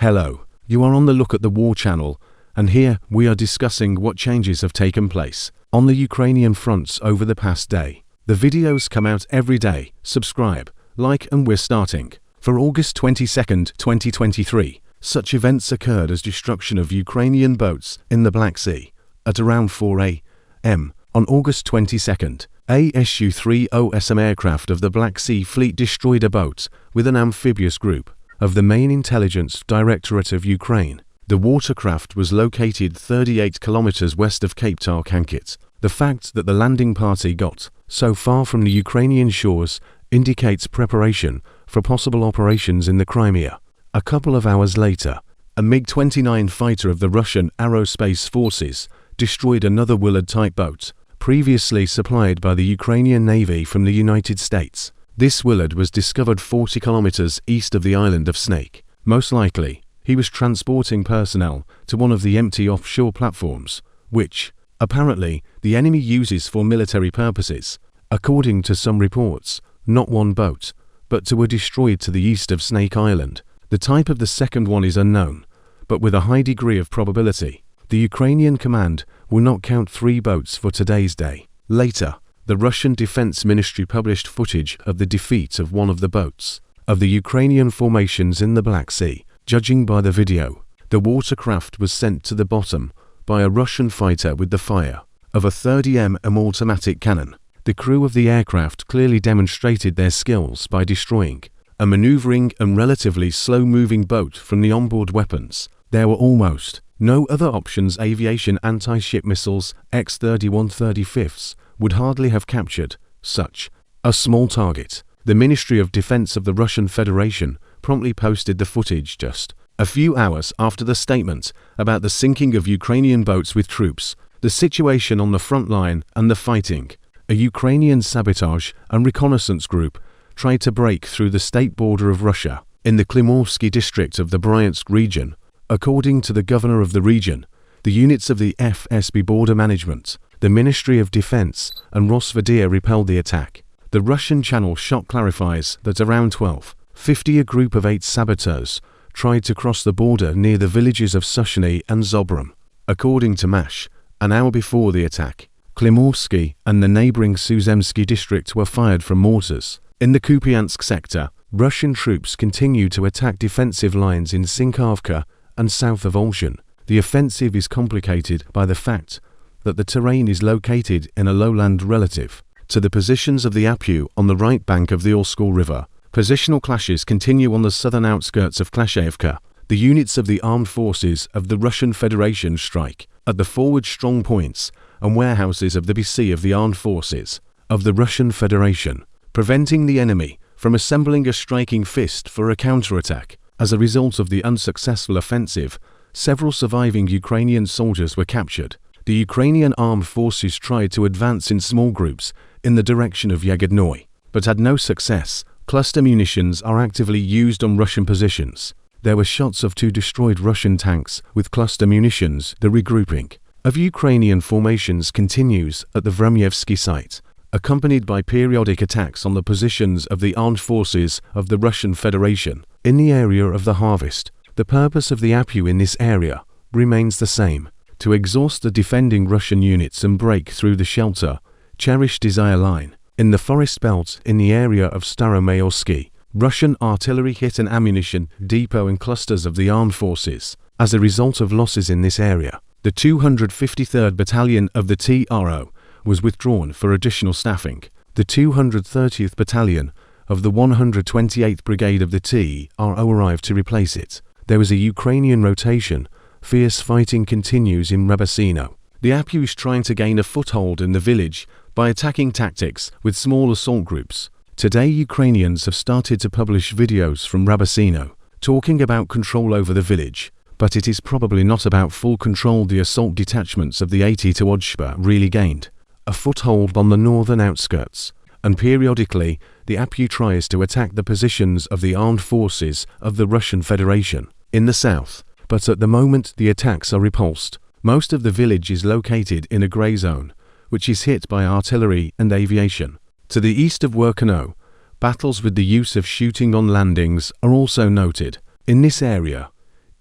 Hello, you are on the Look at the War channel, and here we are discussing what changes have taken place on the Ukrainian fronts over the past day. The videos come out every day. Subscribe, like, and we're starting. For August 22nd, 2023, such events occurred as destruction of Ukrainian boats in the Black Sea. At around 4 a.m. on August 22nd, a Su-30SM aircraft of the Black Sea Fleet destroyed a boat with an amphibious group of the Main Intelligence Directorate of Ukraine. The watercraft was located 38 kilometers west of Cape Tarkankit. The fact that the landing party got so far from the Ukrainian shores indicates preparation for possible operations in the Crimea. A couple of hours later, a MiG-29 fighter of the Russian Aerospace Forces destroyed another Willard-type boat, previously supplied by the Ukrainian Navy from the United States. This Willard was discovered 40 kilometers east of the island of Snake. Most likely, he was transporting personnel to one of the empty offshore platforms, which, apparently, the enemy uses for military purposes. According to some reports, not one boat, but two were destroyed to the east of Snake Island. The type of the second one is unknown, but with a high degree of probability. The Ukrainian command will not count 3 boats for today's day. Later, the Russian Defense Ministry published footage of the defeat of one of the boats of the Ukrainian formations in the Black Sea. Judging by the video, the watercraft was sent to the bottom by a Russian fighter with the fire of a 30mm automatic cannon. The crew of the aircraft clearly demonstrated their skills by destroying a maneuvering and relatively slow-moving boat from the onboard weapons. There were almost no other options. Aviation anti-ship missiles X-31-35s would hardly have captured such a small target. The Ministry of Defense of the Russian Federation promptly posted the footage just a few hours after the statement about the sinking of Ukrainian boats with troops, the situation on the front line and the fighting. A Ukrainian sabotage and reconnaissance group tried to break through the state border of Russia in the Klimorsky district of the Bryansk region. According to the governor of the region, the units of the FSB Border Management, the Ministry of Defense, and Rosverdea repelled the attack. The Russian channel Shot clarifies that around 12:50 a group of 8 saboteurs tried to cross the border near the villages of Sushny and Zobram. According to MASH, an hour before the attack, Klimorsky and the neighboring Suzemsky district were fired from mortars. In the Kupiansk sector, Russian troops continue to attack defensive lines in Sinkhavka and south of Olshan. The offensive is complicated by the fact that the terrain is located in a lowland relative to the positions of the Apu on the right bank of the Orskol River. Positional clashes continue on the southern outskirts of Klashevka. The units of the armed forces of the Russian Federation strike at the forward strong points and warehouses of the BC of the armed forces of the Russian Federation, preventing the enemy from assembling a striking fist for a counterattack. As a result of the unsuccessful offensive, several surviving Ukrainian soldiers were captured. The Ukrainian armed forces tried to advance in small groups in the direction of Yagodnoye, but had no success. Cluster munitions are actively used on Russian positions. There were shots of 2 destroyed Russian tanks with cluster munitions. The regrouping of Ukrainian formations continues at the Vremyevsky site, accompanied by periodic attacks on the positions of the armed forces of the Russian Federation in the area of the Harvest. The purpose of the Apu in this area remains the same: to exhaust the defending Russian units and break through the shelter Cherished Desire line. In the forest belt in the area of Staromayorsky, Russian artillery hit an ammunition depot and clusters of the armed forces. As a result of losses in this area, the 253rd Battalion of the TRO was withdrawn for additional staffing. The 230th Battalion of the 128th Brigade of the TRO arrived to replace it. There was a Ukrainian rotation. Fierce fighting continues in Rabasino. The Apu is trying to gain a foothold in the village by attacking tactics with small assault groups. Today, Ukrainians have started to publish videos from Rabasino talking about control over the village, but it is probably not about full control. The assault detachments of the 80 Odzhba really gained a foothold on the northern outskirts, and periodically the Apu tries to attack the positions of the armed forces of the Russian Federation in the south, but at the moment the attacks are repulsed. Most of the village is located in a grey zone, which is hit by artillery and aviation. To the east of Werkano, battles with the use of shooting on landings are also noted. In this area,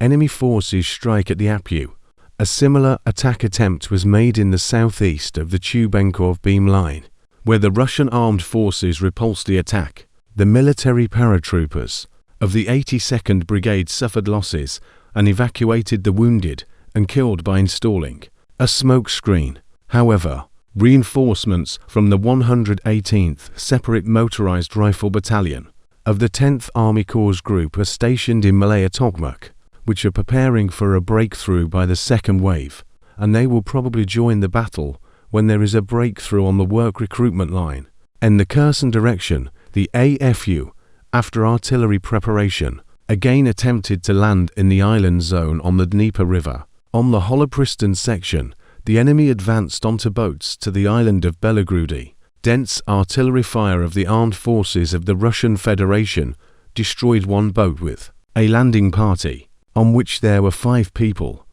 enemy forces strike at the Apu. A similar attack attempt was made in the southeast of the Chubenkov beam line, where the Russian armed forces repulsed the attack. The military paratroopers of the 82nd Brigade suffered losses and evacuated the wounded and killed by installing a smoke screen. However, reinforcements from the 118th Separate Motorized Rifle Battalion of the 10th Army Corps Group are stationed in Malaya Tokmak, which are preparing for a breakthrough by the second wave, and they will probably join the battle when there is a breakthrough on the work recruitment line. In the Kherson direction, the AFU, after artillery preparation, again attempted to land in the island zone on the Dnieper River. On the Holopristan section, the enemy advanced onto boats to the island of Belogrudy. Dense artillery fire of the armed forces of the Russian Federation destroyed one boat with a landing party, on which there were 5 people,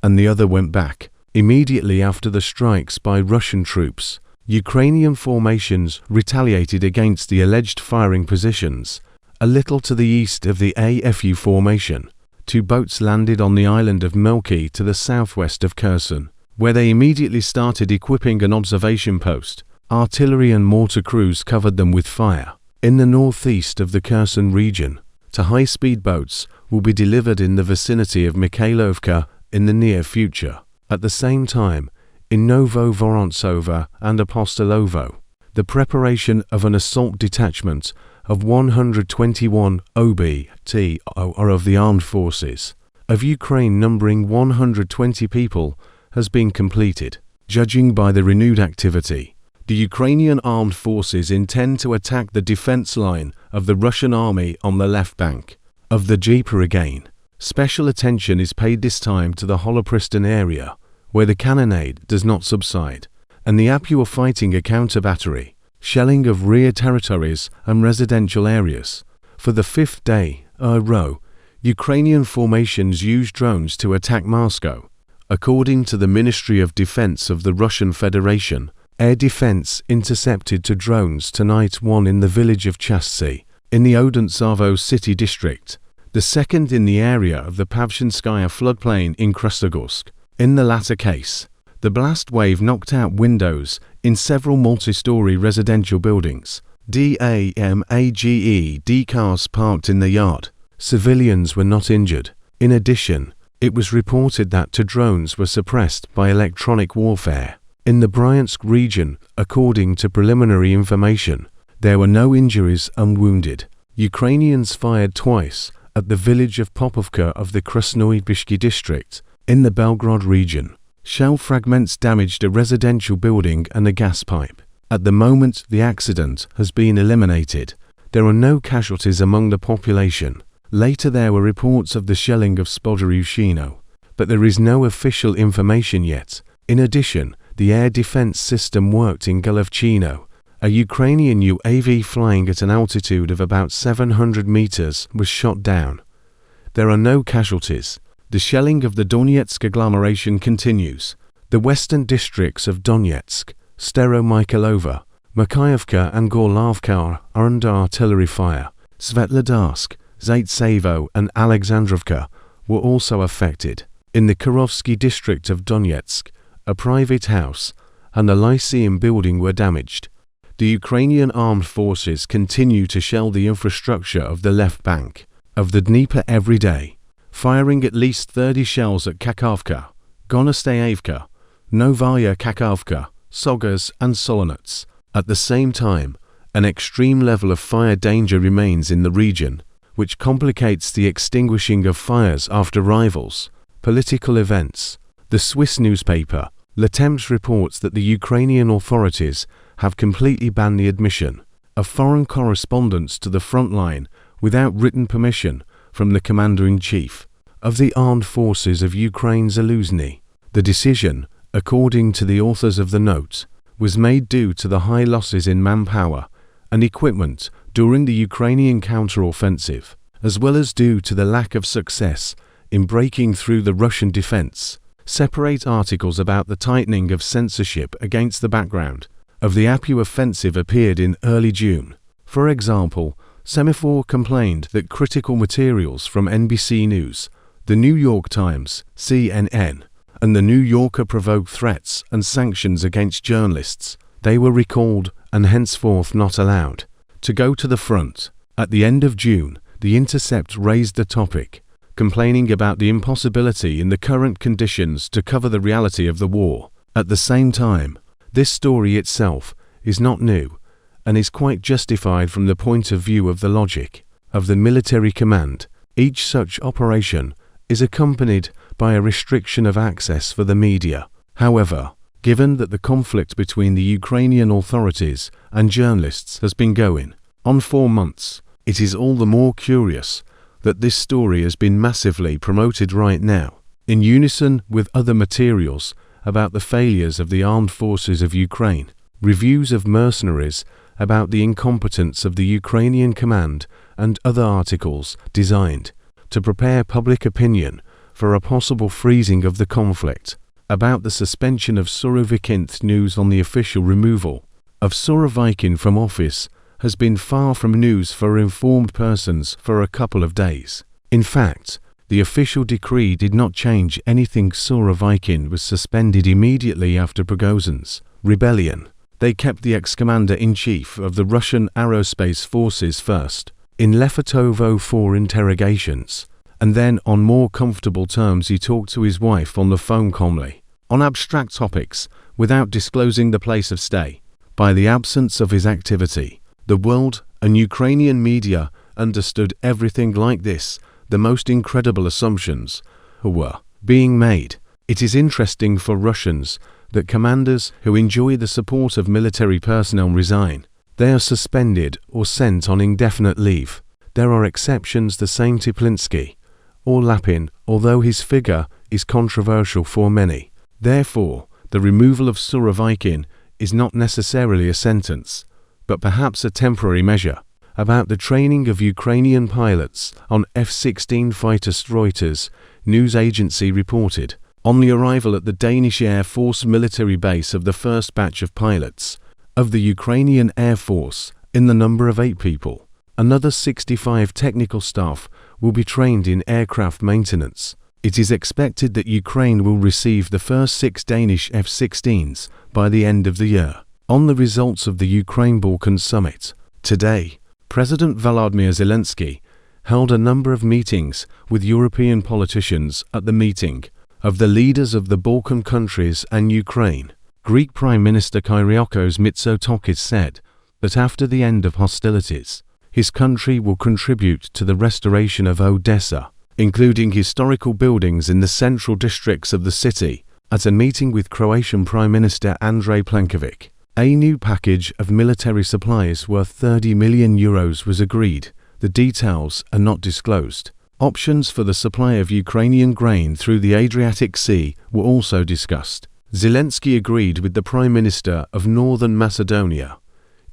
and the other went back. Immediately after the strikes by Russian troops, Ukrainian formations retaliated against the alleged firing positions a little to the east of the AFU formation. 2 boats landed on the island of Melki to the southwest of Kherson, where they immediately started equipping an observation post. Artillery and mortar crews covered them with fire. In the northeast of the Kherson region, 2 high-speed boats will be delivered in the vicinity of Mikhailovka in the near future. At the same time, in Novo Vorontsova and Apostolovo, the preparation of an assault detachment of 121 OBT or of the armed forces of Ukraine numbering 120 people has been completed. Judging by the renewed activity, the Ukrainian armed forces intend to attack the defense line of the Russian army on the left bank of the Dnieper again. Special attention is paid this time to the Holopristan area, where the cannonade does not subside, and the Apu are fighting a counter-battery, shelling of rear territories and residential areas. For the 5th day in a row, Ukrainian formations use drones to attack Moscow. According to the Ministry of Defense of the Russian Federation, air defense intercepted 2 drones tonight, one in the village of Chasy, in the Odentsovo city district, the second in the area of the Pavshinskaya floodplain in Krasnogorsk. In the latter case, the blast wave knocked out windows in several multi-story residential buildings. DAMAGE cars parked in the yard. Civilians were not injured. In addition, it was reported that 2 drones were suppressed by electronic warfare. In the Bryansk region, according to preliminary information, there were no injuries and wounded. Ukrainians fired twice at the village of Popovka of the Krasnoyarsk district in the Belgorod region. Shell fragments damaged a residential building and a gas pipe. At the moment the accident has been eliminated. There are no casualties among the population. Later there were reports of the shelling of Spodorushino, but there is no official information yet. In addition, the air defense system worked in Golovchino. A Ukrainian UAV flying at an altitude of about 700 meters was shot down. There are no casualties. The shelling of the Donetsk agglomeration continues. The western districts of Donetsk, Staromikhailovo, Makayevka and Gorlovka are under artillery fire. Svetlodarsk, Zaitsevo and Alexandrovka were also affected. In the Kirovsky district of Donetsk, a private house and a lyceum building were damaged. The Ukrainian armed forces continue to shell the infrastructure of the left bank of the Dnieper every day, firing at least 30 shells at Kakhovka, Gonostaevka, Novaya Kakhovka, Sogas and Solonets. At the same time, an extreme level of fire danger remains in the region, which complicates the extinguishing of fires after rivals. Political events. The Swiss newspaper Le Temps reports that the Ukrainian authorities have completely banned the admission of foreign correspondents to the front line without written permission from the Commander-in-Chief of the Armed Forces of Ukraine Zaluzhny. The decision, according to the authors of the note, was made due to the high losses in manpower and equipment during the Ukrainian counter-offensive, as well as due to the lack of success in breaking through the Russian defense. Separate articles about the tightening of censorship against the background of the Apu offensive appeared in early June. For example, Semaphore complained that critical materials from NBC News The New York Times, CNN, and The New Yorker provoked threats and sanctions against journalists. They were recalled and henceforth not allowed to go to the front. At the end of June, The Intercept raised the topic, complaining about the impossibility in the current conditions to cover the reality of the war. At the same time, this story itself is not new and is quite justified from the point of view of the logic of the military command. Each such operation is accompanied by a restriction of access for the media. However, given that the conflict between the Ukrainian authorities and journalists has been going on 4 months, it is all the more curious that this story has been massively promoted right now, in unison with other materials about the failures of the armed forces of Ukraine, reviews of mercenaries about the incompetence of the Ukrainian command, and other articles designed to prepare public opinion for a possible freezing of the conflict. About the suspension of Surovikin's news on the official removal of Surovikin from office has been far from news for informed persons for a couple of days. In fact, the official decree did not change anything. Surovikin was suspended immediately after Prigozhin's rebellion. They kept the ex-commander-in-chief of the Russian aerospace forces first in Lefatovo for interrogations, and then on more comfortable terms he talked to his wife on the phone calmly, on abstract topics, without disclosing the place of stay. By the absence of his activity, the world and Ukrainian media understood everything like this. The most incredible assumptions were being made. It is interesting for Russians that commanders who enjoy the support of military personnel resign. They are suspended or sent on indefinite leave. There are exceptions, the same Teplinsky or Lapin, although his figure is controversial for many. Therefore, the removal of Surovikin is not necessarily a sentence, but perhaps a temporary measure. About the training of Ukrainian pilots on F-16 fighter. Reuters news agency reported, on the arrival at the Danish Air Force military base of the first batch of pilots of the Ukrainian Air Force, in the number of 8 people, another 65 technical staff will be trained in aircraft maintenance. It is expected that Ukraine will receive the first 6 Danish F-16s by the end of the year. On the results of the Ukraine-Balkan summit, today, President Volodymyr Zelensky held a number of meetings with European politicians. At the meeting of the leaders of the Balkan countries and Ukraine, Greek Prime Minister Kyriakos Mitsotakis said that after the end of hostilities, his country will contribute to the restoration of Odessa, including historical buildings in the central districts of the city. At a meeting with Croatian Prime Minister Andrej Plenković, a new package of military supplies worth €30 million was agreed. The details are not disclosed. Options for the supply of Ukrainian grain through the Adriatic Sea were also discussed. Zelensky agreed with the Prime Minister of Northern Macedonia,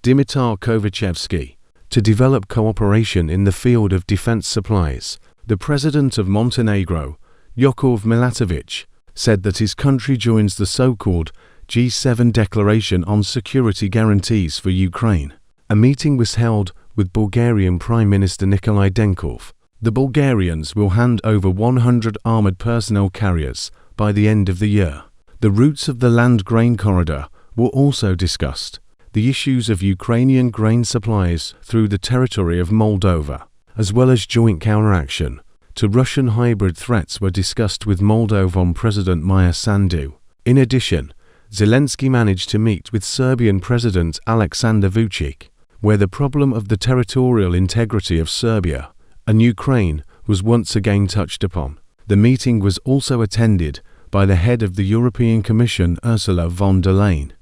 Dimitar Kovachevsky, to develop cooperation in the field of defense supplies. The President of Montenegro, Jakov Milatovic, said that his country joins the so-called G7 Declaration on Security Guarantees for Ukraine. A meeting was held with Bulgarian Prime Minister Nikolai Denkov. The Bulgarians will hand over 100 armored personnel carriers by the end of the year. The routes of the land grain corridor were also discussed. The issues of Ukrainian grain supplies through the territory of Moldova, as well as joint counteraction to Russian hybrid threats, were discussed with Moldovan President Maia Sandu. In addition, Zelensky managed to meet with Serbian President Aleksandar Vučić, where the problem of the territorial integrity of Serbia and Ukraine was once again touched upon. The meeting was also attended by the head of the European Commission, Ursula von der Leyen.